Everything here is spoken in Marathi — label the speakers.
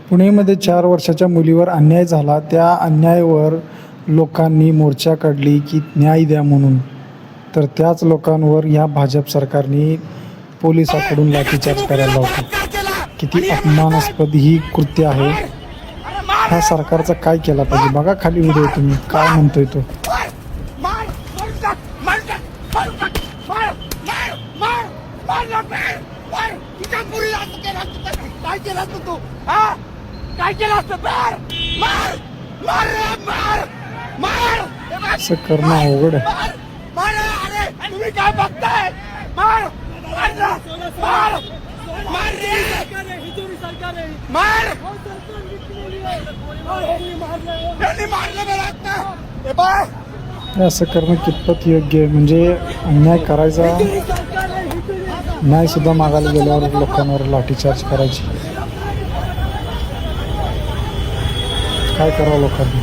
Speaker 1: पुणेमध्ये 4 वर्षाच्या मुलीवर अन्याय झाला. त्या अन्यायावर लोकांनी मोर्चा काढली की न्याय द्या म्हणून. तर त्याच लोकांवर या भाजप सरकारने पोलिसाकडून लाठीचार्ज करायला लावतो. किती अपमानास्पद ही कृत्य आहे. ह्या सरकारचा काय केला पाहिजे बघा खाली व्हिडिओ तुम्ही काय म्हणतोय तो. असं करणं अवघड आहे.
Speaker 2: तुम्ही काय बघताय? मार
Speaker 1: असं करणं कितपत योग्य आहे. म्हणजे अन्याय करायचा, न्याय सुद्धा मागायला गेल्यावर लोकांवर लाठीचार्ज करायची. काय करावं लोकांनी.